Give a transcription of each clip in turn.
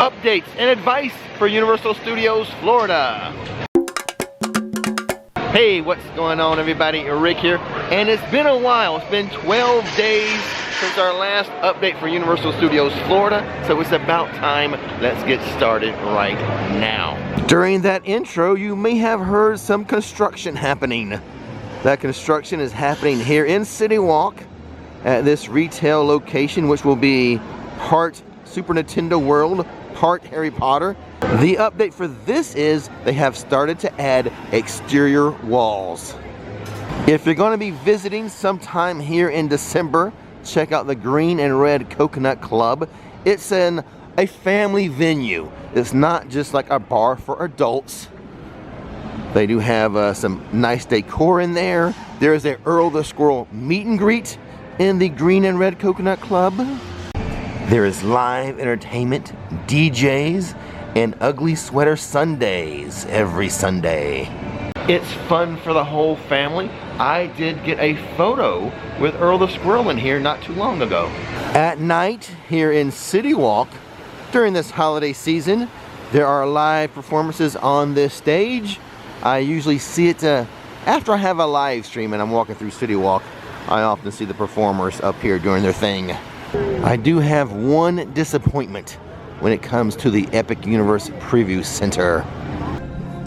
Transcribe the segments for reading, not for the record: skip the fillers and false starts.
updates and advice for Universal Studios Florida. Hey, what's going on everybody? Rick here, and it's been a while. It's been 12 days since our last update for Universal Studios Florida, so it's about time. Let's get started right now. During that intro, you may have heard some construction happening. That construction is happening here in CityWalk at this retail location, which will be part Super Nintendo World, part Harry Potter. The update for this is they have started to add exterior walls. If you're going to be visiting sometime here in December, check out the Green and Red Coconut Club. It's a family venue. It's not just like a bar for adults. They do have some nice decor in there. There's a Earl the Squirrel meet and greet in the Green and Red Coconut Club. There is live entertainment, DJs, and ugly sweater Sundays every Sunday. It's fun for the whole family. I did get a photo with Earl the Squirrel in here not too long ago. At night here in CityWalk, during this holiday season, there are live performances on this stage. I usually see it after I have a live stream and I'm walking through CityWalk. I often see the performers up here doing their thing. I do have one disappointment when it comes to the Epic Universe Preview Center.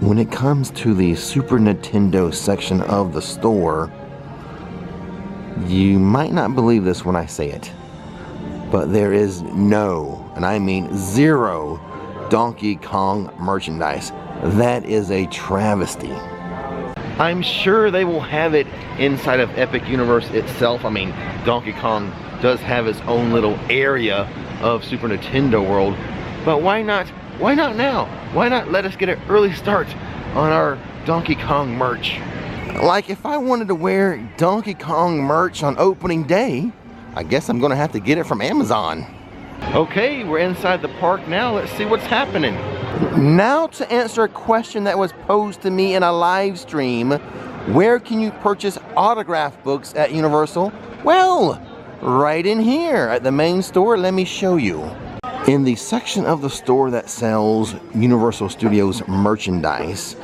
When it comes to the Super Nintendo section of the store, you might not believe this when I say it, but there is no, and I mean zero, Donkey Kong merchandise. That is a travesty. I'm sure they will have it inside of Epic Universe itself. I mean, Donkey Kong does have his own little area of Super Nintendo World, but why not now? Why not let us get an early start on our Donkey Kong merch? Like if I wanted to wear Donkey Kong merch on opening day, I guess I'm gonna have to get it from Amazon. Okay, we're inside the park now. Let's see what's happening. Now to answer a question that was posed to me in a live stream, where can you purchase autograph books at Universal? Well, right in here at the main store. Let me show you. In the section of the store that sells Universal Studios merchandise,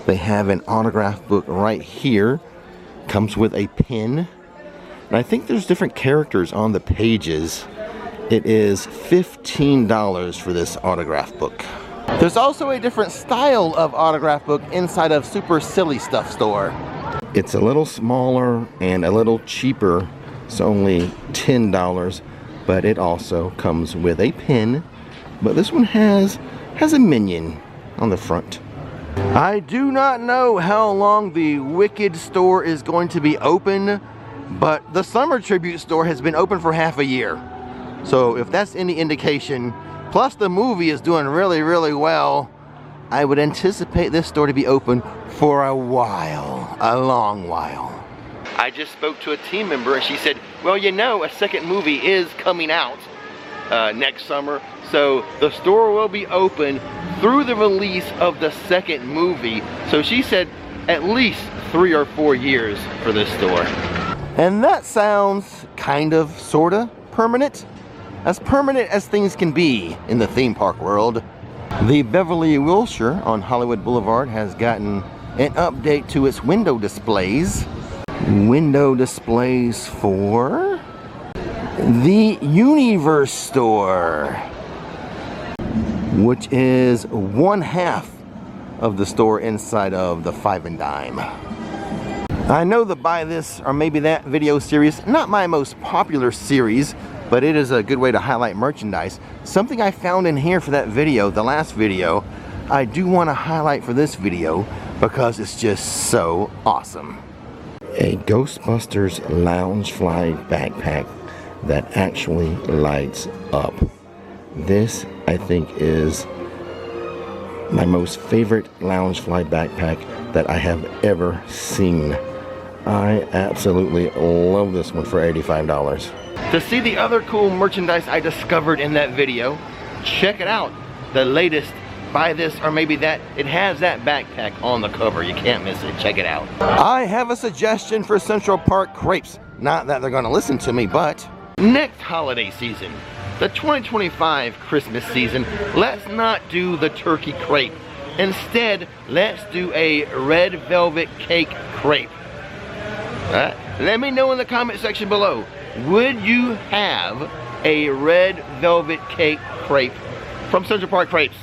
they have an autograph book right here. Comes with a pin. And I think there's different characters on the pages. It is $15 for this autograph book. There's also a different style of autograph book inside of Super Silly Stuff store. It's a little smaller and a little cheaper. It's only $10, but it also comes with a pin. But this one has a minion on the front. I do not know how long the Wicked store is going to be open, but the Summer Tribute store has been open for half a year. So if that's any indication, plus the movie is doing really, really well, I would anticipate this store to be open for a while, a long while. I just spoke to a team member and she said, well, you know, a second movie is coming out next summer, so the store will be open through the release of the second movie. So she said at least 3 or 4 years for this store. And that sounds kind of, sorta permanent. As permanent as things can be in the theme park world. The Beverly Wilshire on Hollywood Boulevard has gotten an update to its window displays. Window displays for the Universe store, which is 1/2 of the store inside of the Five and Dime. I know the Buy This or Maybe That video series, not my most popular series, but it is a good way to highlight merchandise. Something I found in here for that video, the last video, I do want to highlight for this video because it's just so awesome. A Ghostbusters Loungefly backpack that actually lights up. This, I think, is my most favorite Loungefly backpack that I have ever seen. I absolutely love this one for $85. To see the other cool merchandise I discovered in that video, check it out. The latest Buy This or Maybe That. It has that backpack on the cover. You can't miss it. Check it out. I have a suggestion for Central Park crepes. Not that they're going to listen to me, but next holiday season, the 2025 Christmas season, let's not do the turkey crepe. Instead, let's do a red velvet cake crepe. Let me know in the comment section below, would you have a red velvet cake crepe from Central Park Crepes?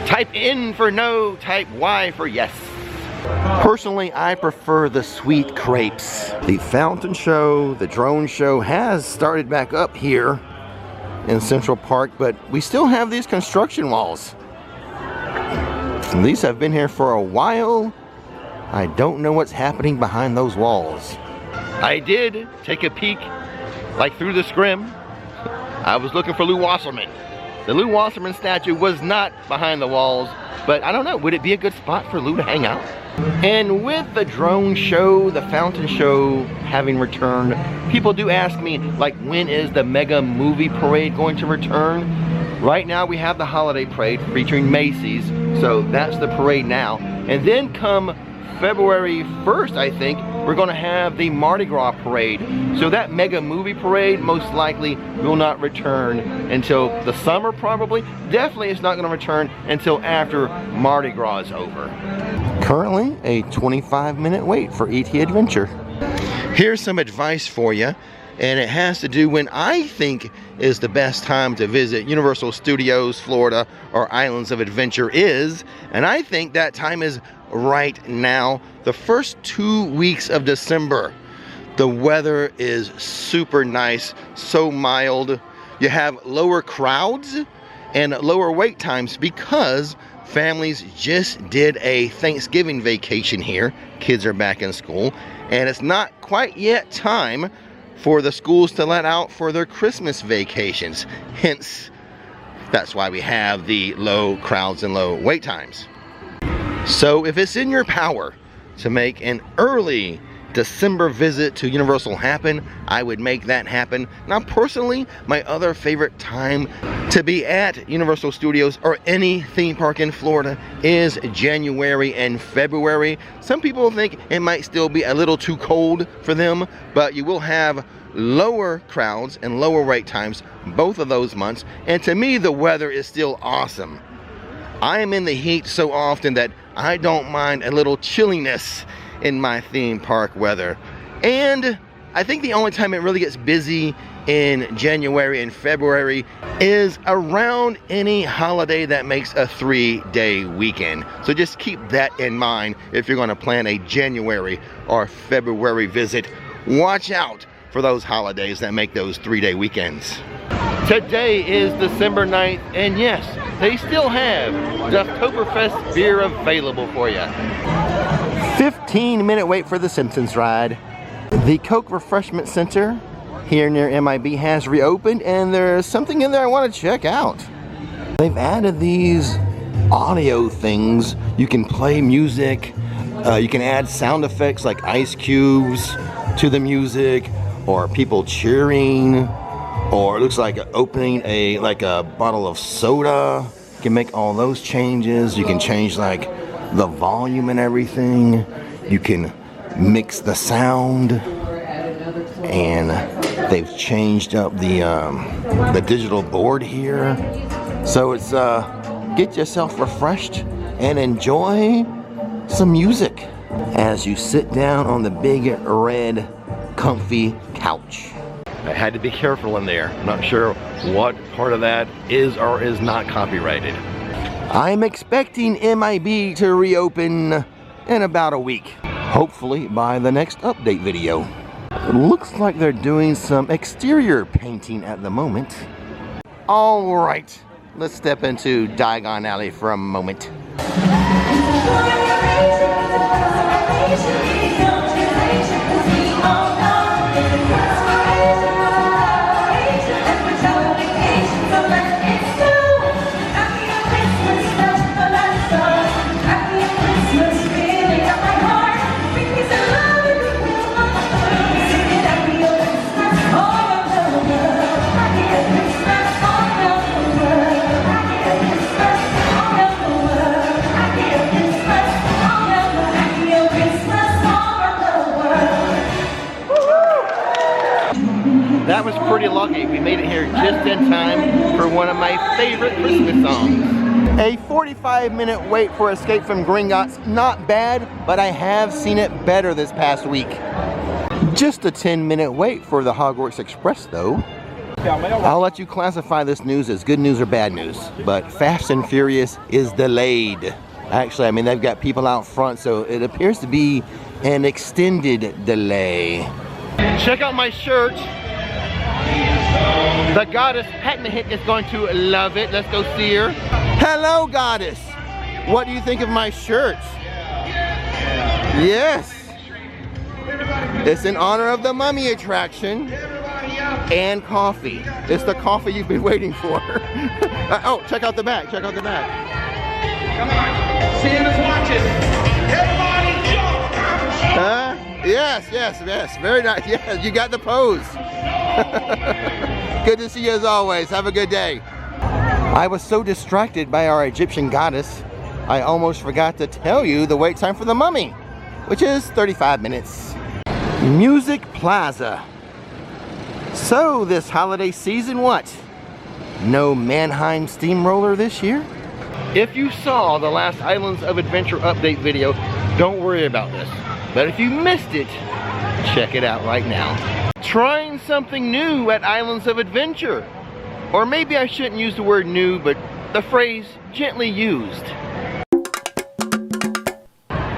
Type N for no, type Y for yes. Personally, I prefer the sweet crepes. The fountain show, the drone show has started back up here in Central Park, but we still have these construction walls. And these have been here for a while. I don't know what's happening behind those walls. I did take a peek, like through the scrim. I was looking for Lou Wasserman. The Lou Wasserman statue was not behind the walls, but I don't know, would it be a good spot for Lou to hang out? And with the drone show, the fountain show having returned, people do ask me, like, when is the mega movie parade going to return? Right now we have the holiday parade featuring Macy's, so that's the parade now. And then come February 1st, I think, we're going to have the Mardi Gras parade. So that mega movie parade most likely will not return until the summer, probably. Definitely it's not going to return until after Mardi Gras is over. Currently a 25-minute wait for ET Adventure. Here's some advice for you, and it has to do when I think is the best time to visit Universal Studios Florida or Islands of Adventure is, and I think that time is right now, the first 2 weeks of December. The weather is super nice, so mild. You have lower crowds and lower wait times because families just did a Thanksgiving vacation here. Kids are back in school, and it's not quite yet time for the schools to let out for their Christmas vacations. Hence, that's why we have the low crowds and low wait times. So if it's in your power to make an early December visit to Universal happen, I would make that happen. Now personally, my other favorite time to be at Universal Studios or any theme park in Florida is January and February. Some people think it might still be a little too cold for them, but you will have lower crowds and lower wait times both of those months, and to me the weather is still awesome. I am in the heat so often that I don't mind a little chilliness in my theme park weather. And I think the only time it really gets busy in January and February is around any holiday that makes a 3-day weekend. So just keep that in mind if you're going to plan a January or February visit. Watch out for those holidays that make those 3-day weekends. Today is December 9th, and yes, they still have the Oktoberfest beer available for you. 15-minute wait for the Simpsons ride. The Coke Refreshment Center here near MIB has reopened, and there's something in there I want to check out. They've added these audio things. You can play music, you can add sound effects like ice cubes to the music, or people cheering, or it looks like opening a bottle of soda. You can make all those changes. You can change like the volume and everything. You can mix the sound, and they've changed up the digital board here. So it's get yourself refreshed and enjoy some music as you sit down on the big red comfy couch. I had to be careful in there. I'm not sure what part of that is or is not copyrighted. I'm expecting MIB to reopen in about a week. Hopefully by the next update video. It looks like they're doing some exterior painting at the moment. Alright, let's step into Diagon Alley for a moment. just in time for one of my favorite Christmas songs. A 45-minute wait for Escape from Gringotts, not bad, but I have seen it better this past week. Just a 10-minute wait for the Hogwarts Express though. I'll let you classify this news as good news or bad news, but Fast and Furious is delayed. Actually, I mean, they've got people out front, so it appears to be an extended delay. Check out my shirt. The goddess Hatmahit is going to love it. Let's go see her. Hello, goddess. What do you think of my shirt? Yes. It's in honor of the mummy attraction and coffee. It's the coffee you've been waiting for. Oh, check out the back. Check out the back. Come on. Santa's watching. Everybody jump. Yes. Very nice. Yes, you got the pose. Good to see you as always. Have a good day. I was so distracted by our Egyptian goddess, I almost forgot to tell you the wait time for the mummy, which is 35 minutes. Music Plaza. So this holiday season, what? No Mannheim Steamroller this year? If you saw the last Islands of Adventure update video, don't worry about this. But if you missed it, check it out right now. Trying something new at Islands of Adventure. Or maybe I shouldn't use the word new, but the phrase gently used.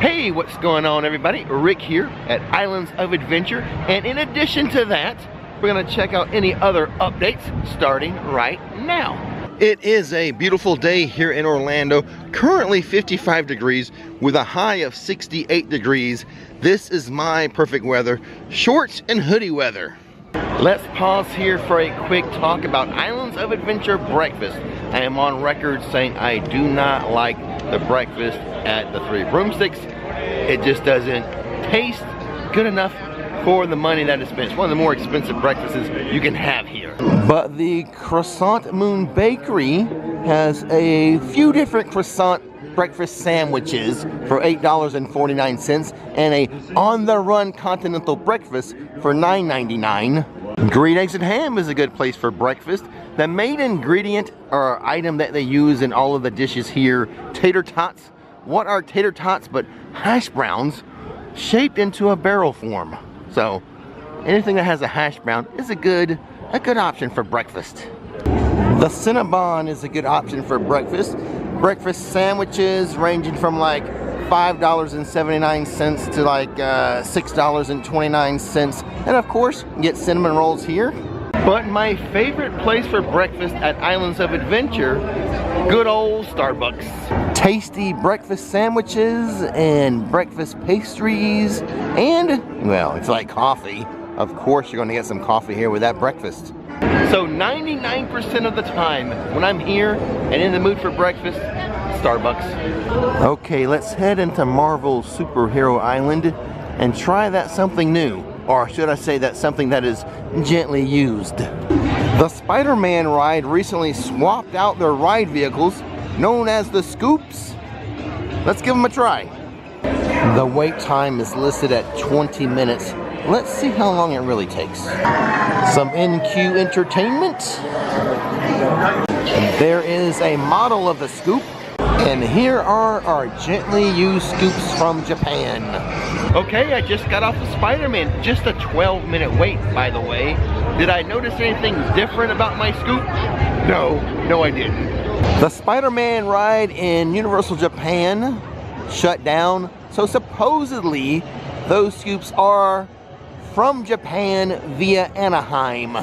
Hey, what's going on everybody? Rick here at Islands of Adventure. And in addition to that, we're gonna check out any other updates starting right now. It is a beautiful day here in Orlando. Currently 55 degrees with a high of 68 degrees. This is my perfect weather. Shorts and hoodie weather. Let's pause here for a quick talk about Islands of Adventure breakfast. I am on record saying I do not like the breakfast at the Three Broomsticks. It just doesn't taste good enough for the money that is spent. It's one of the more expensive breakfasts you can have here. But the Croissant Moon Bakery has a few different croissant breakfast sandwiches for $8.49 and a on-the-run continental breakfast for $9.99. Green Eggs and Ham is a good place for breakfast. The main ingredient or item that they use in all of the dishes here, tater tots. What are tater tots but hash browns shaped into a barrel form? So anything that has a hash brown is a good option for breakfast. The Cinnabon is a good option for breakfast. Breakfast sandwiches ranging from like $5.79 to like $6.29. And of course, you get cinnamon rolls here. But my favorite place for breakfast at Islands of Adventure, good old Starbucks. Tasty breakfast sandwiches and breakfast pastries and, well, it's like coffee. Of course you're gonna get some coffee here with that breakfast. So 99% of the time when I'm here and in the mood for breakfast, Starbucks. Okay, let's head into Marvel Superhero Island and try that something new. Or should I say that something that is gently used. The Spider-Man ride recently swapped out their ride vehicles, known as the Scoops. Let's give them a try. The wait time is listed at 20 minutes. Let's see how long it really takes. Some in-queue entertainment. There is a model of the Scoop. And here are our gently used scoops from Japan. Okay, I just got off of Spider-Man. Just a 12-minute wait, by the way. Did I notice anything different about my scoop? No, I didn't. The Spider-Man ride in Universal Japan shut down. So supposedly, those scoops are from Japan via Anaheim.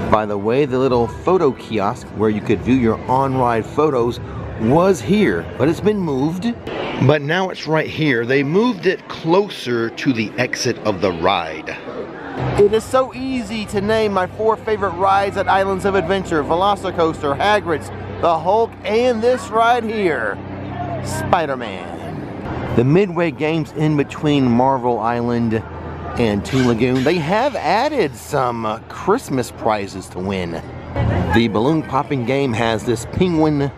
By the way, the little photo kiosk where you could view your on-ride photos was here, but it's been moved. But now it's right here. They moved it closer to the exit of the ride. It is so easy to name my 4 favorite rides at Islands of Adventure: Velocicoaster, Hagrid's, the Hulk, and this ride here, Spider-Man. The Midway games in between Marvel Island and Toon Lagoon, they have added some Christmas prizes to win. The balloon popping game has this penguin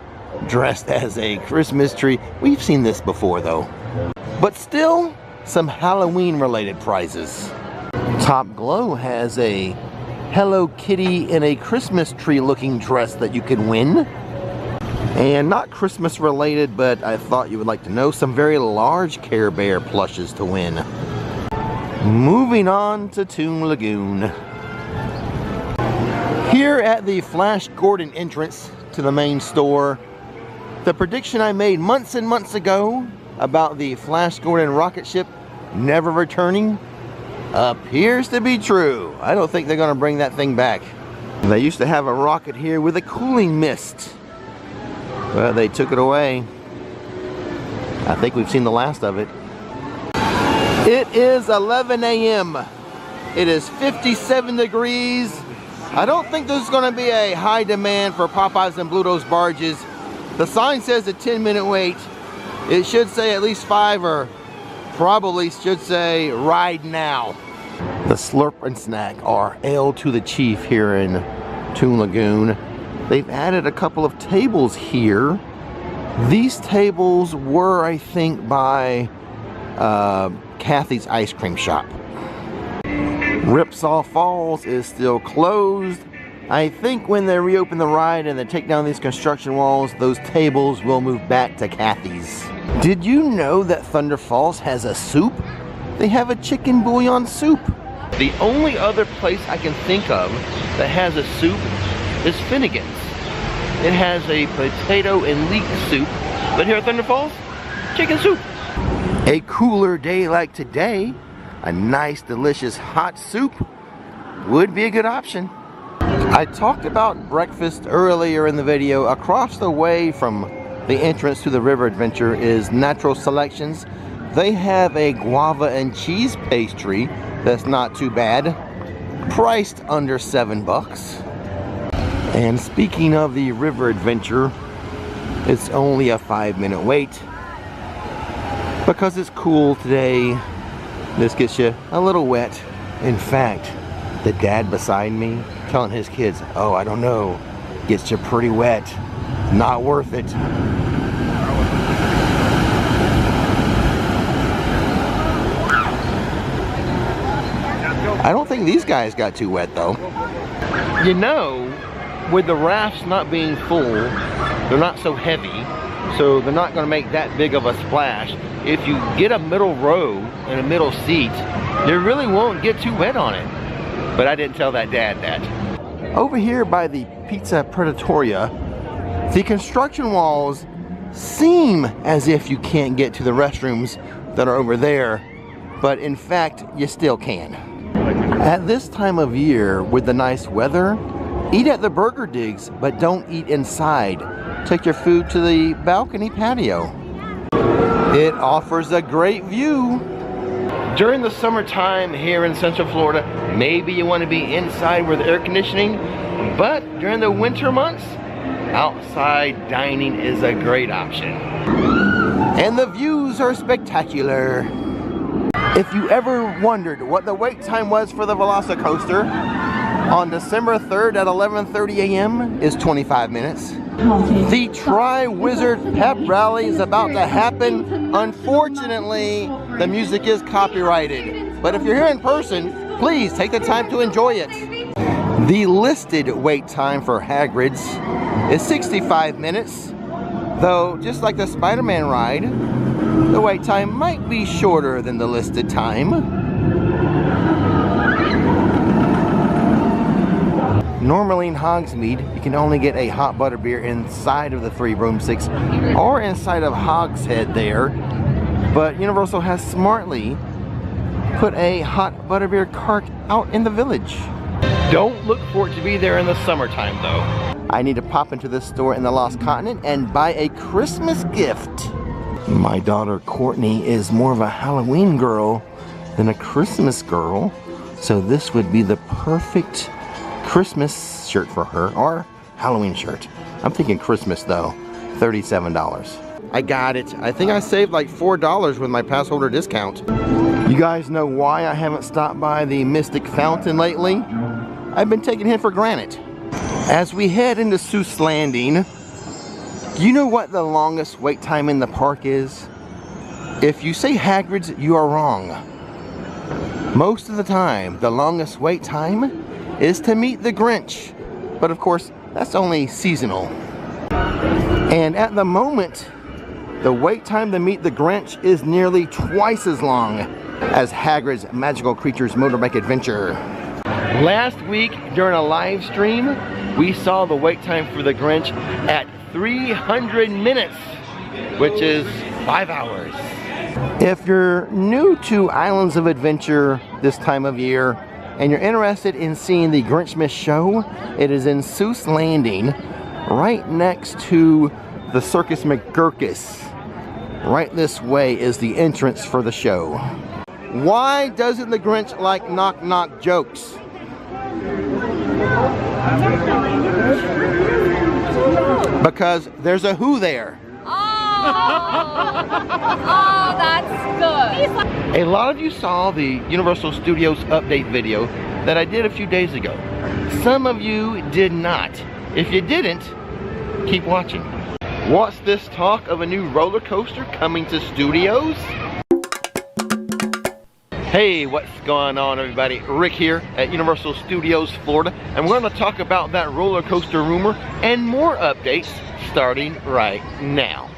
dressed as a Christmas tree. We've seen this before though. But still, some Halloween related prizes. Top Glow has a Hello Kitty in a Christmas tree looking dress that you can win. And not Christmas related, but I thought you would like to know, some very large Care Bear plushes to win. Moving on to Toon Lagoon. Here at the Flash Gordon entrance to the main store, the prediction I made months and months ago about the Flash Gordon rocket ship never returning appears to be true. I don't think they're going to bring that thing back. They used to have a rocket here with a cooling mist, but they took it away. I think we've seen the last of it. It is 11 a.m. It is 57 degrees. I don't think there's going to be a high demand for Popeyes and Bluto's barges. The sign says a 10-minute wait. It should say at least 5, or probably should say ride now. The Slurp and Snack are Ale to the Chief here in Toon Lagoon. They've added a couple of tables here. These tables were, I think, by Kathy's Ice Cream Shop. Ripsaw Falls is still closed. I think when they reopen the ride and they take down these construction walls, those tables will move back to Kathy's. Did you know that Thunder Falls has a soup? They have a chicken bouillon soup. The only other place I can think of that has a soup is Finnegan's. It has a potato and leek soup, but here at Thunder Falls, chicken soup. A cooler day like today, a nice delicious hot soup would be a good option. I talked about breakfast earlier in the video. Across the way from the entrance to the river adventure is Natural Selections. They have a guava and cheese pastry that's not too bad, priced under $7. And speaking of the river adventure, it's only a 5-minute wait because it's cool today. This gets you a little wet. In fact, the dad beside me telling his kids, oh, I don't know, gets you pretty wet, not worth it. I don't think these guys got too wet though. You know, with the rafts not being full, they're not so heavy, so they're not going to make that big of a splash. If you get a middle row and a middle seat, you really won't get too wet on it. But I didn't tell that dad that. Over here by the Pizza Predatoria, the construction walls seem as if you can't get to the restrooms that are over there, but in fact, you still can. At this time of year, with the nice weather, eat at the Burger Digs, but don't eat inside. Take your food to the balcony patio. It offers a great view. During the summertime here in Central Florida, maybe you want to be inside with air conditioning, but during the winter months, outside dining is a great option. And the views are spectacular. If you ever wondered what the wait time was for the Velocicoaster, on December 3rd at 11:30 a.m. is 25 minutes. The Tri-Wizard Pep Rally is about to happen. Unfortunately, the music is copyrighted. But if you're here in person, please take the time to enjoy it. The listed wait time for Hagrid's is 65 minutes. Though, just like the Spider-Man ride, the wait time might be shorter than the listed time. Normally in Hogsmeade, you can only get a hot butterbeer inside of the 3 broomsticks or inside of Hogshead there. But Universal has smartly put a hot butterbeer cart out in the village. Don't look for it to be there in the summertime though. I need to pop into this store in the Lost Continent and buy a Christmas gift. My daughter Courtney is more of a Halloween girl than a Christmas girl, so this would be the perfect Christmas shirt for her, or Halloween shirt. I'm thinking Christmas though. $37. I got it. I think I saved like $4 with my pass holder discount. You guys know why I haven't stopped by the Mystic Fountain lately? I've been taking him for granted. As we head into Seuss Landing, do you know what the longest wait time in the park is? If you say Hagrid's, you are wrong. Most of the time, the longest wait time is to meet the Grinch. But of course, that's only seasonal. And at the moment, the wait time to meet the Grinch is nearly twice as long as Hagrid's Magical Creatures Motorbike Adventure. Last week, during a live stream, we saw the wait time for the Grinch at 300 minutes, which is 5 hours. If you're new to Islands of Adventure this time of year, and you're interested in seeing the Grinchmas show, it is in Seuss Landing, right next to the Circus McGurkus. Right this way is the entrance for the show. Why doesn't the Grinch like knock-knock jokes? Because there's a who there. Oh, that's good. A lot of you saw the Universal Studios update video that I did a few days ago. Some of you did not. If you didn't, keep watching. What's this talk of a new roller coaster coming to studios? Hey, what's going on, everybody? Rick here at Universal Studios Florida, and we're going to talk about that roller coaster rumor and more updates starting right now.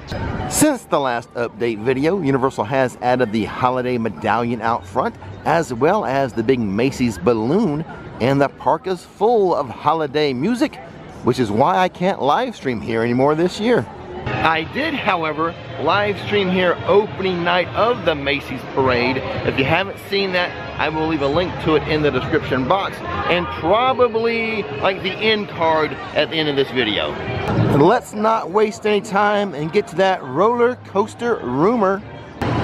Since the last update video, Universal has added the holiday medallion out front, as well as the big Macy's balloon, and the park is full of holiday music, which is why I can't live stream here anymore this year. I did, however, live stream here opening night of the Macy's parade. If you haven't seen that, I will leave a link to it in the description box, and probably like the end card at the end of this video. Let's not waste any time and get to that roller coaster rumor.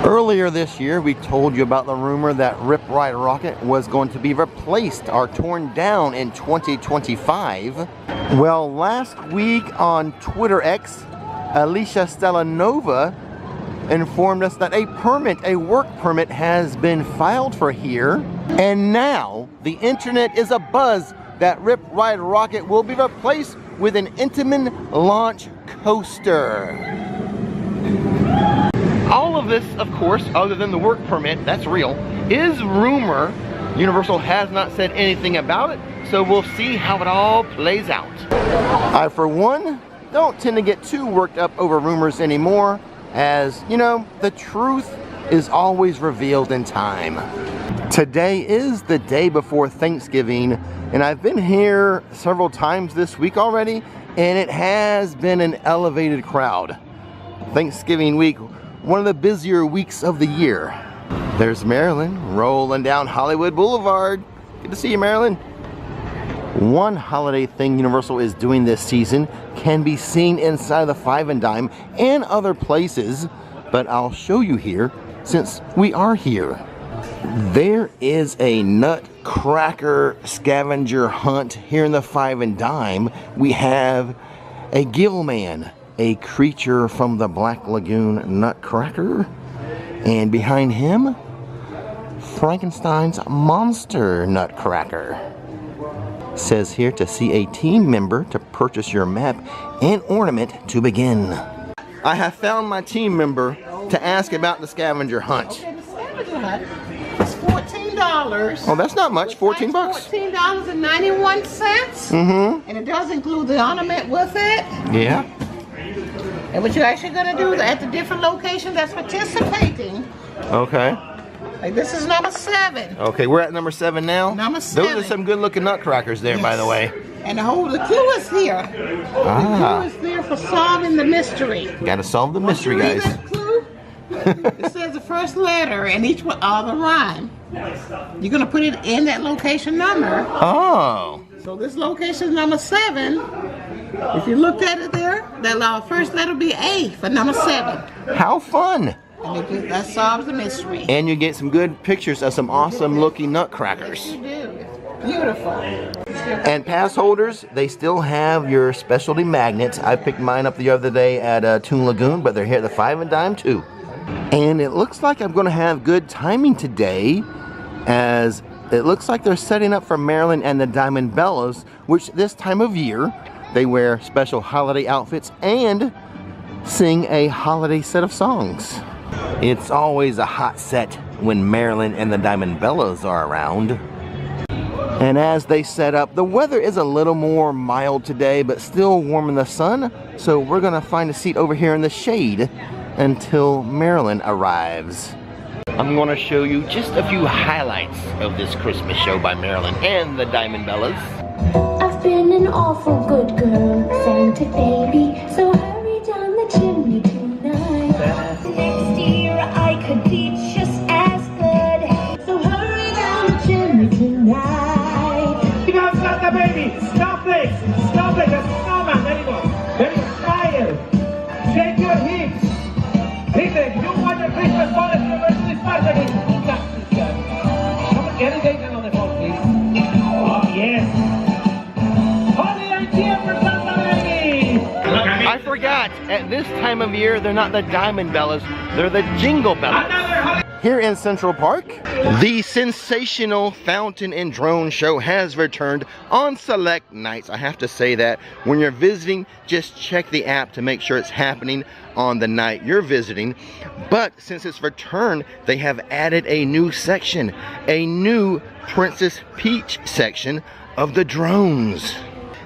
Earlier this year, we told you about the rumor that Rip Ride Rockit was going to be replaced or torn down in 2025. Well, last week on Twitter X, Alicia Stellanova informed us that a work permit has been filed for here, and now the internet is abuzz that Rip Ride Rockit will be replaced with an Intamin launch coaster. All of this, of course, other than the work permit, that's real, is rumor. Universal has not said anything about it, so we'll see how it all plays out. I, for one, don't tend to get too worked up over rumors anymore, as, you know, the truth is always revealed in time. Today is the day before Thanksgiving, and I've been here several times this week already, and it has been an elevated crowd. Thanksgiving week, one of the busier weeks of the year. There's Marilyn rolling down Hollywood Boulevard. Good to see you, Marilyn. One holiday thing Universal is doing this season can be seen inside the Five and Dime and other places, but I'll show you here since we are here. There is a nutcracker scavenger hunt here in the Five and Dime. We have a gill man, a creature from the Black Lagoon Nutcracker, and behind him, Frankenstein's monster Nutcracker. Says here to see a team member to purchase your map and ornament to begin. I have found my team member to ask about the scavenger hunt. Okay, the scavenger hunt is $14. Oh, that's not much. 14 bucks. $14.91. Mm-hmm. And it does include the ornament with it. Yeah. And what you're actually going to do at the different locations that's participating. Okay. Like this is number 7. Okay, we're at number 7 now. Number 7. Those are some good-looking nutcrackers there, Yes. by the way. And the clue is here. Ah. The clue is there for solving the mystery. Gotta solve the mystery, Once you read guys. that clue, it says the first letter and each one are the rhyme. You're gonna put it in that location number. Oh. So this location is number 7. If you looked at it there, that first letter will be A for number 7. How fun. And that solves the mystery. And you get some good pictures of some awesome looking nutcrackers. You do. Beautiful. And pass holders, they still have your specialty magnets. I picked mine up the other day at Toon Lagoon, but they're here at the Five and Dime too. And it looks like I'm going to have good timing today, as it looks like they're setting up for Marilyn and the Diamond Bellas, which this time of year, they wear special holiday outfits and sing a holiday set of songs. It's always a hot set when Marilyn and the Diamond Bellas are around. And as they set up, the weather is a little more mild today, but still warm in the sun. So we're gonna find a seat over here in the shade until Marilyn arrives. I'm gonna show you just a few highlights of this Christmas show by Marilyn and the Diamond Bellas. I've been an awful good girl, Santa baby, so hurry down the chimney tonight. Next year I could be just as good, so hurry down the chimney tonight. You got Santa baby, stop it, stop it, that's snowman, there you go. There you go, smile, shake your hips. Listen, you want your Christmas bonus, you're going to this part again. Come on, get it on the phone, please. Oh, yes. I forgot, at this time of year, they're not the Diamond Bellas, they're the Jingle Bellas. Here in Central Park, the sensational fountain and drone show has returned on select nights. I have to say that when you're visiting, just check the app to make sure it's happening on the night you're visiting. But since it's returned, they have added a new section, a new Princess Peach section of the drones.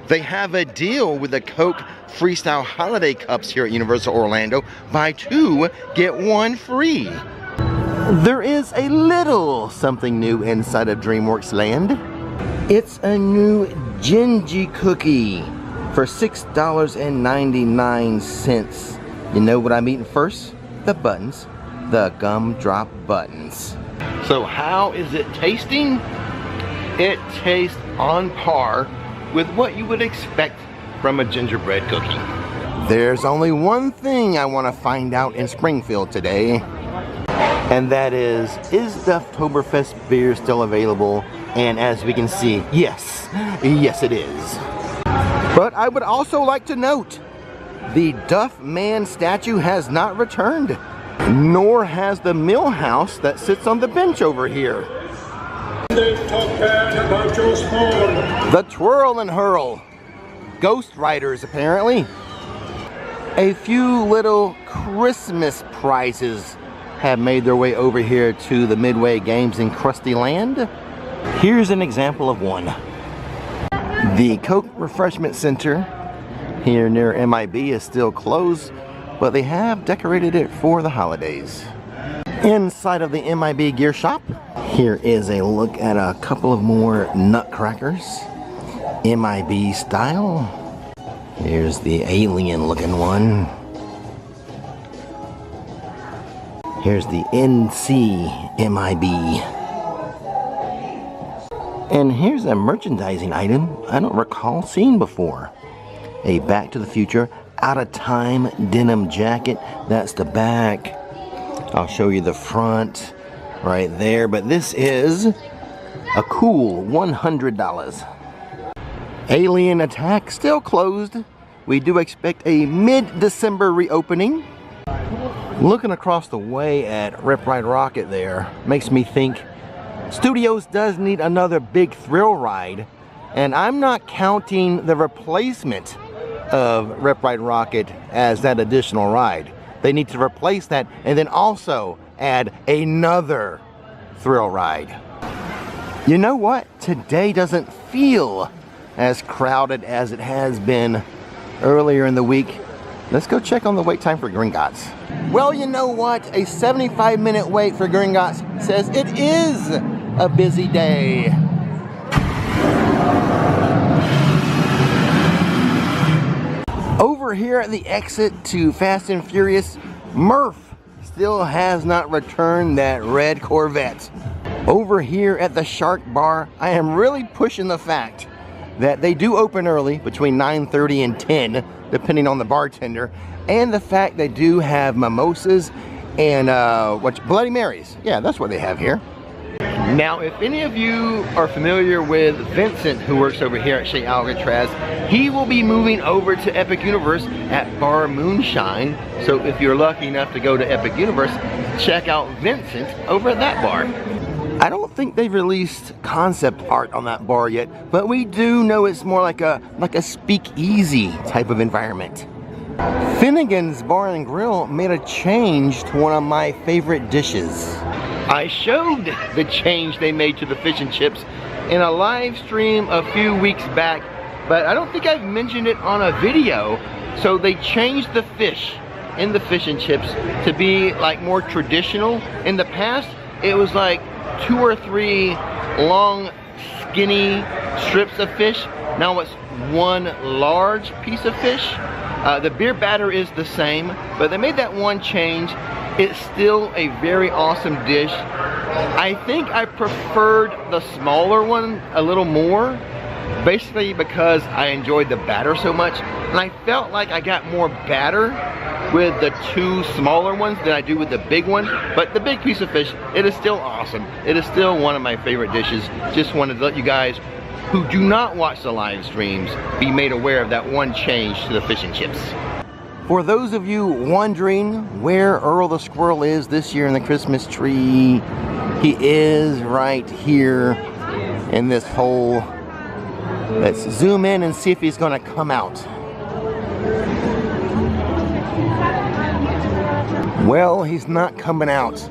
They have a deal with the Coke Freestyle Holiday Cups here at Universal Orlando. Buy 2, get 1 free. There is a little something new inside of DreamWorks Land. It's a new Gingy cookie for $6.99. You know what I'm eating first? The buttons, the gumdrop buttons. So how is it tasting? It tastes on par with what you would expect from a gingerbread cookie. There's only one thing I want to find out in Springfield today, and that is the Oktoberfest beer still available? And as we can see, yes it is. But I would also like to note, the Duff Man statue has not returned, nor has the mill house that sits on the bench over here. The Twirl and Hurl. Ghost Riders, apparently. A few little Christmas prizes have made their way over here to the Midway Games in Krusty Land. Here's an example of one. The Coke Refreshment Center here near MIB is still closed, but they have decorated it for the holidays. Inside of the MIB gear shop, here is a look at a couple of more nutcrackers, MIB style. Here's the alien looking one. Here's the NC MIB. And here's a merchandising item I don't recall seeing before. A Back to the Future Out of Time denim jacket. That's the back. I'll show you the front right there, but this is a cool $100. Alien Attack still closed. We do expect a mid-December reopening. Looking across the way at Rip Ride Rocket there makes me think Studios does need another big thrill ride, and I'm not counting the replacement of Rip Ride Rocket as that additional ride. They need to replace that and then also add another thrill ride. You know what? Today doesn't feel as crowded as it has been earlier in the week. Let's go check on the wait time for Gringotts. Well, you know what? A 75-minute wait for Gringotts says it is a busy day. Over here at the exit to Fast and Furious, Murph still has not returned that red Corvette. Over here at the Shark Bar, I am really pushing the fact that they do open early, between 9:30 and 10, depending on the bartender, and the fact they do have mimosas and Bloody Marys. Yeah, that's what they have here. Now, if any of you are familiar with Vincent, who works over here at Chez Alcatraz, he will be moving over to Epic Universe at Bar Moonshine. So if you're lucky enough to go to Epic Universe, check out Vincent over at that bar. I don't think they've released concept art on that bar yet, but we do know it's more like a speakeasy type of environment. Finnegan's Bar and Grill made a change to one of my favorite dishes. I showed the change they made to the fish and chips in a live stream a few weeks back, but I don't think I've mentioned it on a video. So they changed the fish in the fish and chips to be like more traditional. In the past, it was like 2 or 3 long, skinny strips of fish. Now it's 1 large piece of fish. The beer batter is the same, but they made that one change. It's still a very awesome dish. I think I preferred the smaller one a little more, basically because I enjoyed the batter so much, and I felt like I got more batter with the 2 smaller ones than I do with the big one. But the big piece of fish, it is still awesome. It is still one of my favorite dishes. Just wanted to let you guys who do not watch the live streams be made aware of that one change to the fish and chips. For those of you wondering where Earl the squirrel is this year in the Christmas tree, he is right here in this hole. Let's zoom in and see if he's gonna come out. Well, he's not coming out,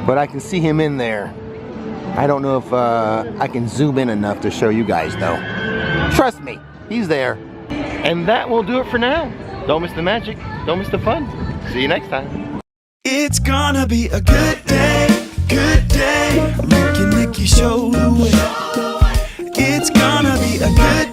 but I can see him in there. I don't know if I can zoom in enough to show you guys though. Trust me, he's there. And that will do it for now. Don't miss the magic, don't miss the fun. See you next time. It's gonna be a good day, good day. Ricky Nicky show the way. It's gonna be a good